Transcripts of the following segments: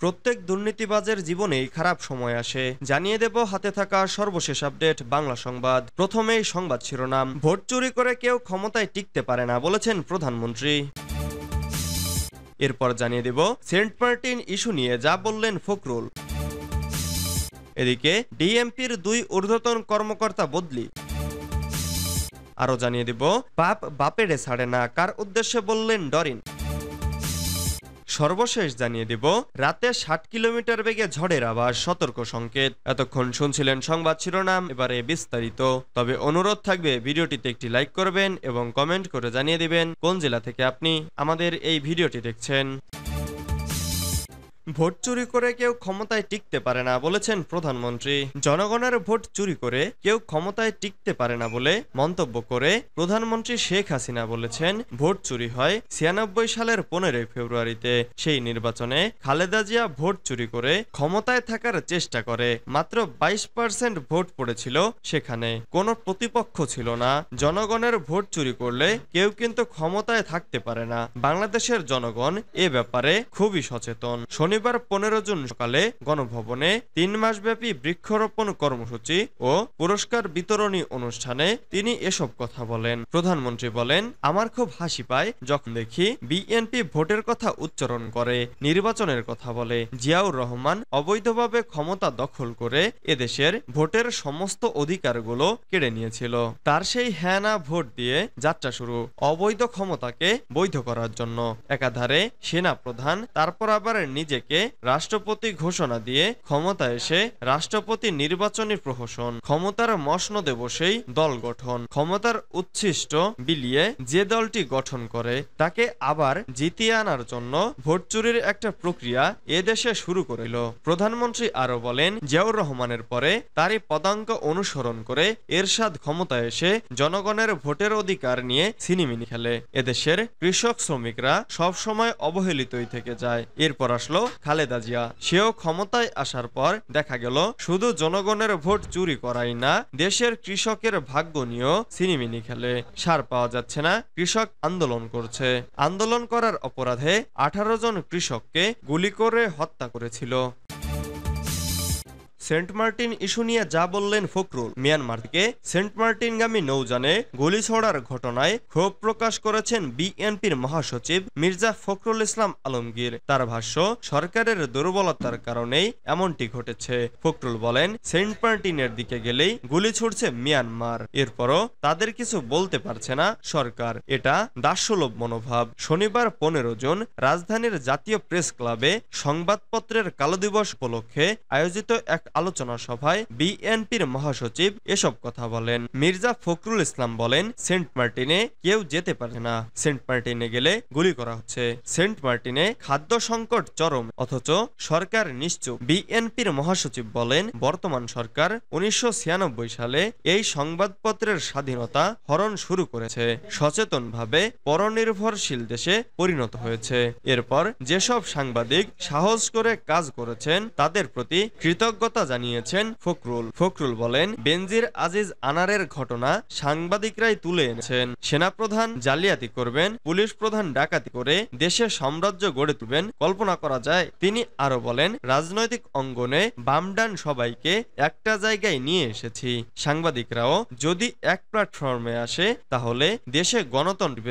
প্রত্যেক দুর্নীতিবাজের জীবনেই খারাপ সময় আসে, জানিয়ে দেব হাতে থাকা সর্বশেষ আপডেট বাংলা সংবাদ। প্রথমেই সংবাদ শিরোনাম। ভোট চুরি করে কেউ ক্ষমতায় টিকতে পারে না বলেছেন প্রধানমন্ত্রী। এরপর জানিয়ে দেব সেন্ট মার্টিন ইস্যু নিয়ে যা বললেন ফখরুল। এদিকে ডিএমপির 2 ঊর্ধ্বতন কর্মকর্তা বদলি। আরো জানিয়ে দেব বাপ বাপেরে ছাড়ে না, কার উদ্দেশ্যে বললেন ডরিন। সর্বশেষ জানিয়ে দেব রাতে 60 কিলোমিটার বেগে ঝড়ের আভাস, সতর্ক সংকেত। এতক্ষণ শুনছিলেন সংবাদ শিরোনাম, এবারে বিস্তারিত। তবে অনুরোধ থাকবে ভিডিওটিতে একটি লাইক করবেন এবং কমেন্ট করে জানিয়ে দিবেন কোন জেলা থেকে আপনি আমাদের এই ভিডিওটি দেখছেন। ভোট চুরি করে কেউ ক্ষমতায় টিকতে পারে না বলেছেন প্রধানমন্ত্রী। জনগণের ভোট চুরি করে কেউ ক্ষমতায় টিকতে পারে না বলে মন্তব্য করে প্রধানমন্ত্রী শেখ হাসিনা বলেছেন, ভোট চুরি হয় 96 সালের 15 ফেব্রুয়ারিতে। সেই নির্বাচনে খালেদা জিয়া ভোট চুরি করে ক্ষমতায় থাকার চেষ্টা করে। মাত্র 22% ভোট পড়েছিল, সেখানে কোনো প্রতিপক্ষ ছিল না। জনগণের ভোট চুরি করলে কেউ কিন্তু ক্ষমতায় থাকতে পারে না। বাংলাদেশের জনগণ এ ব্যাপারে খুবই সচেতন। শনিবার 15 জুন সকালে গণভবনে 3 মাসব্যাপী বৃক্ষরোপণ কর্মসূচি ও পুরস্কার বিতরণী অনুষ্ঠানে তিনি এসব কথা বলেন। প্রধানমন্ত্রী বলেন, আমার খুব হাসি পায় যখন দেখি বিএনপি ভোটের কথা উচ্চারণ করে, নির্বাচনের কথা বলে। জিয়াউর রহমান অবৈধভাবে ক্ষমতা দখল করে এদেশের ভোটের সমস্ত অধিকারগুলো কেড়ে নিয়েছিল। তার সেই হ্যাঁ না ভোট দিয়ে যাত্রা শুরু অবৈধ ক্ষমতাকে বৈধ করার জন্য। একাধারে সেনা প্রধান, তারপর আবার নিজেকে রাষ্ট্রপতি ঘোষণা দিয়ে ক্ষমতা এসে রাষ্ট্রপতি নির্বাচনী প্রহসন, ক্ষমতার মসনদে বসেই দল গঠন, ক্ষমতার উচ্ছিষ্ট বিলিয়ে যে দলটি গঠন করে তাকে আবার জিতিয়ে আনার জন্য ভোট চুরির একটা প্রক্রিয়া এদেশে শুরু করিল। প্রধানমন্ত্রী আরো বলেন, জিয়াউর রহমানের পরে তারই পদাঙ্ক অনুসরণ করে এরশাদ ক্ষমতা এসে জনগণের ভোটের অধিকার নিয়ে ছিনিমিনি খেলে। এদেশের কৃষক শ্রমিকরা সব সময় অবহেলিতই থেকে যায়। এরপর আসলো খালেদা জিয়া। সেও ক্ষমতায় আসার পর দেখা গেল শুধু জনগণের ভোট চুরি করাই না, দেশের কৃষকের ভাগ্য নিয়েও ছিনিমিনি খেলে। সার পাওয়া যাচ্ছে না, কৃষক আন্দোলন করছে। আন্দোলন করার অপরাধে 18 জন কৃষককে গুলি করে হত্যা করেছিল। সেন্ট মার্টিন ইস্যু নিয়ে যা বললেন ফখরুল। মিয়ানমার থেকে সেন্ট মার্টিনগামী নৌযানে গুলি ছোড়ার ঘটনায় ক্ষোভ প্রকাশ করেছেন বিএনপির মহাসচিব মির্জা ফখরুল ইসলাম আলমগীর। তার ভাষ্য, সরকারের দুর্বলতার কারণেই এমনটি ঘটেছে। ফখরুল বলেন, সেন্ট মার্টিনের দিকে গেলেই গুলি ছুড়ছে মিয়ানমার, এরপরও তাদের কিছু বলতে পারছে না সরকার। এটা দাসসুলভ মনোভাব। শনিবার 15 জুন রাজধানীর জাতীয় প্রেস ক্লাবে সংবাদপত্রের কালো দিবস উপলক্ষে আয়োজিত এক আলোচনা সভায় বিএনপির মহাসচিব এসব কথা বলেন। মির্জা ফখরুল ইসলাম বলেন, সেন্ট মার্টিনে কেউ যেতে পারে না, সেন্ট মার্টিনে গেলে গুলি করা হচ্ছে। সেন্ট মার্টিনে খাদ্য সংকট চরম, অথচ সরকার নিশ্চুপ। বিএনপির মহাসচিব বলেন, বর্তমান সরকার 1996 সালে এই সংবাদপত্রের স্বাধীনতা হরণ শুরু করেছে, সচেতনভাবে পরনির্ভরশীল দেশে পরিণত হয়েছে। এরপর যেসব সাংবাদিক সাহস করে কাজ করেছেন তাদের প্রতি কৃতজ্ঞতা জানিয়েছেন ফখরুল বলেন, বেনজির আজিজ আনারের ঘটনা সাংবাদিকরাই তুলে এনেছেন। সেনাপ্রধান জালিয়াতি করবেন, পুলিশ প্রধান ডাকাতি করে দেশে সাম্রাজ্য গড়ে তুলবেন, কল্পনা করা যায়? তিনি আরো বলেন, রাজনৈতিক অঙ্গনে বামডান সবাইকে একটা জায়গায় নিয়ে এসেছি। সাংবাদিকরাও যদি এক প্ল্যাটফর্মে আসে তাহলে দেশে গণতন্ত্র।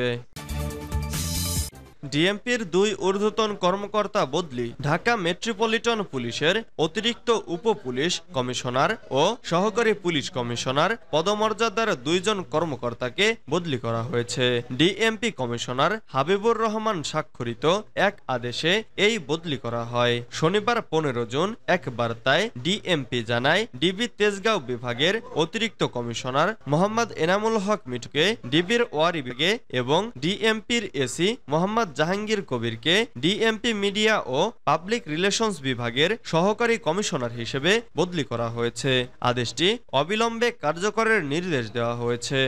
ডিএমপির 2 ঊর্ধ্বতন কর্মকর্তা বদলি। ঢাকা মেট্রোপলিটন পুলিশের অতিরিক্ত উপ পুলিশ কমিশনার ও সহকারী পুলিশ কমিশনার পদমর্যাদার 2 জন কর্মকর্তাকে বদলি করা হয়েছে। ডিএমপি কমিশনার হাবিবুর রহমান স্বাক্ষরিত এক আদেশে এই বদলি করা হয়। শনিবার 15 জুন এক বার্তায় ডিএমপি জানায়, ডিবি তেজগাঁও বিভাগের অতিরিক্ত কমিশনার মোহাম্মদ এনামুল হক মিঠুকে ডিবির ওয়ারি বিভাগে এবং ডিএমপির এসি মোহাম্মদ জাহাঙ্গীর কবিরকে ডিএমপি মিডিয়া ও পাবলিক রিলেশনস বিভাগের সহকারী কমিশনার হিসেবে বদলি করা হয়েছে। আদেশটি অবিলম্বে কার্যকরের নির্দেশ দেওয়া হয়েছে।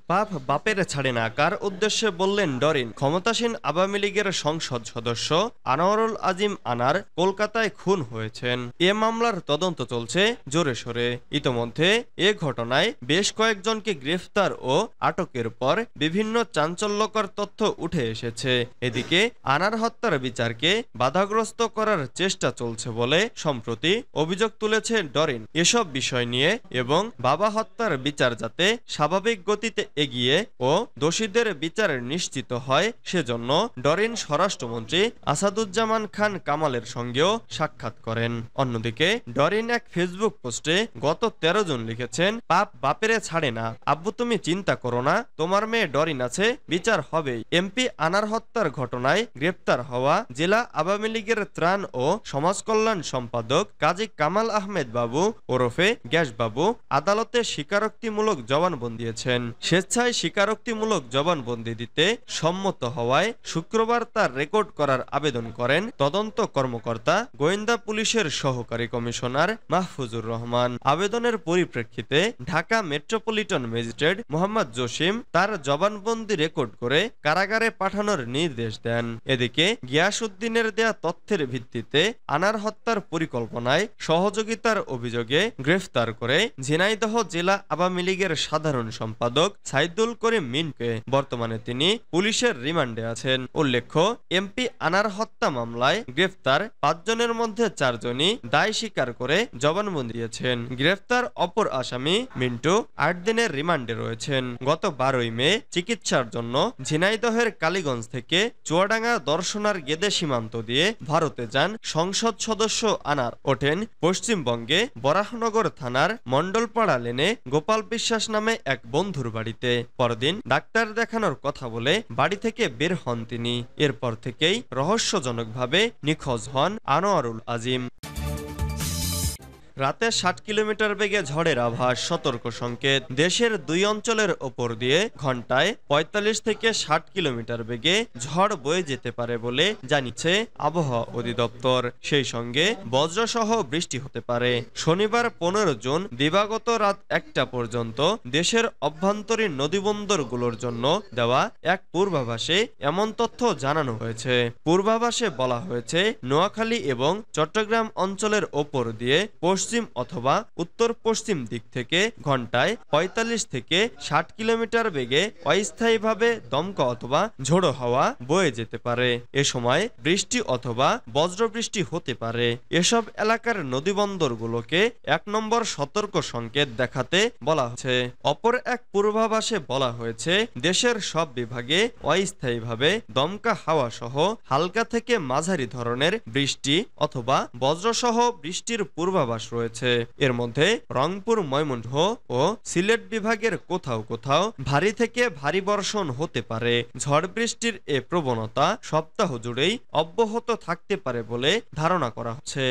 পাপ বাপের ছাড়ে না কার উদ্দেশ্যে বললেন ডরিন। ক্ষমতাসীন আওয়ামী লীগের সংসদ সদস্য আনোয়ারুল আজিম আনার কলকাতায় খুন হয়েছেন। এ মামলার তদন্ত চলছে জোরে সোরে। ইতোমধ্যে এ ঘটনায় বেশ কয়েকজনকে গ্রেফতার ও আটকের পর বিভিন্ন চাঞ্চল্যকর তথ্য উঠে এসেছে। এদিকে আনার হত্যার বিচারকে বাধাগ্রস্ত করার চেষ্টা চলছে বলে সম্প্রতি অভিযোগ তুলেছে ডরিন। এসব বিষয় নিয়ে এবং বাবা হত্যার বিচার যাতে স্বাভাবিক গতিতে এগিয়ে ও দোষীদের বিচার নিশ্চিত হয় সেজন্য ডরিন স্বরাষ্ট্রমন্ত্রী আসাদুজ্জামান খান কামালের সঙ্গেও সাক্ষাৎ করেন। অন্যদিকে ডরিন এক ফেসবুক পোস্টে গত 13 জুন লিখেছেন, পাপ বাপেরে ছাড়ে না, আব্বু তুমি চিন্তা করো না, তোমার মেয়ে ডরিন আছে, বিচার হবেই। এমপি আনার হত্যার ঘটনায় গ্রেপ্তার হওয়া জেলা আওয়ামী লীগের ত্রাণ ও সমাজ কল্যাণ সম্পাদক কাজী কামাল আহমেদ বাবু ওরফে গ্যাস বাবু আদালতে স্বীকারোক্তিমূলক জবানবন্দি দিয়েছেন। স্বেচ্ছায় স্বীকারোক্তিমূলক জবানবন্দি দিতে সম্মত হওয়ায় শুক্রবার তার রেকর্ড করার আবেদন করেন তদন্ত কর্মকর্তা গোয়েন্দা পুলিশের সহকারী কমিশনার মাহফুজুর রহমান। আবেদনের পরিপ্রেক্ষিতে ঢাকা মেট্রোপলিটন ম্যাজিস্ট্রেট মোহাম্মদ জসিম তার জবানবন্দি রেকর্ড করে কারাগারে পাঠানোর নির্দেশ দেন। এদিকে গিয়াসউদ্দিনের দেয়া তথ্যের ভিত্তিতে আনার হত্যার পরিকল্পনায় সহযোগিতার অভিযোগে গ্রেফতার করে ঝিনাইদহ জেলা আওয়ামী লীগের সাধারণ সম্পাদক সাইদুল করিম মিন্টুকে। বর্তমানে তিনি পুলিশের রিমান্ডে আছেন। উল্লেখ্য, এমপি আনার হত্যা মামলায় গ্রেফতার 5 জনের মধ্যে 4 জনই দায় স্বীকার করে জবানবন্দি দিয়েছেন। গ্রেফতার অপর আসামি মিন্টু 8 দিনের রিমান্ডে রয়েছেন। গত 12ই মে চিকিৎসার জন্য ঝিনাইদহের কালীগঞ্জ থেকে চুয়াডাঙ্গা দর্শনার গেদে সীমান্ত দিয়ে ভারতে যান সংসদ সদস্য আনার। ওঠেন পশ্চিমবঙ্গে বরাহনগর থানার মন্ডলপাড়া লেনে গোপাল বিশ্বাস নামে এক বন্ধুর বাড়িতে। পরদিন ডাক্তার দেখানোর কথা বলে বাড়ি থেকে বের হন তিনি। এরপর থেকেই রহস্যজনকভাবে নিখোঁজ হন আনোয়ারুল আজিম। রাতে 60 কিলোমিটার বেগে ঝড়ের আভাস, সতর্ক সংকেত। দেশের 2 অঞ্চলের ওপর দিয়ে ঘন্টায় 45 থেকে 60 কিলোমিটার বেগে ঝড় বয়ে যেতে পারে বলে জানিয়েছে আবহাওয়া অধিদপ্তর। সেই সঙ্গে বজ্রসহ বৃষ্টি হতে পারে। শনিবার 15 জুন দিবাগত রাত 1টা পর্যন্ত দেশের অভ্যন্তরীণ নদীবন্দরগুলোর জন্য দেওয়া এক পূর্বাভাসে এমন তথ্য জানানো হয়েছে। পূর্বাভাসে বলা হয়েছে, নোয়াখালী এবং চট্টগ্রাম অঞ্চলের ওপর দিয়ে পশ্চিম অথবা উত্তর পশ্চিম দিক থেকে ঘন্টায় 45 থেকে 60 কিলোমিটার বেগে অস্থায়ীভাবে দমকা অথবা ঝোড়ো হাওয়া বয়ে যেতে পারে। এ সময় বৃষ্টি অথবা বজ্রবৃষ্টি হতে পারে। এসব এলাকার নদীবন্দরগুলোকে 1 নম্বর সতর্ক সংকেত দেখাতে বলা হয়েছে। অপর এক পূর্বাভাসে বলা হয়েছে, দেশের সব বিভাগে অস্থায়ীভাবে দমকা হাওয়া সহ হালকা থেকে মাঝারি ধরনের বৃষ্টি অথবা বজ্রসহ বৃষ্টির পূর্বাভাস রয়েছে। এর মধ্যে রংপুর, ময়মনসিংহ ও সিলেট বিভাগের কোথাও কোথাও ভারী থেকে ভারী বর্ষণ হতে পারে। ঝড় বৃষ্টির এ প্রবণতা সপ্তাহ জুড়েই অব্যাহত থাকতে পারে বলে ধারণা করা হচ্ছে।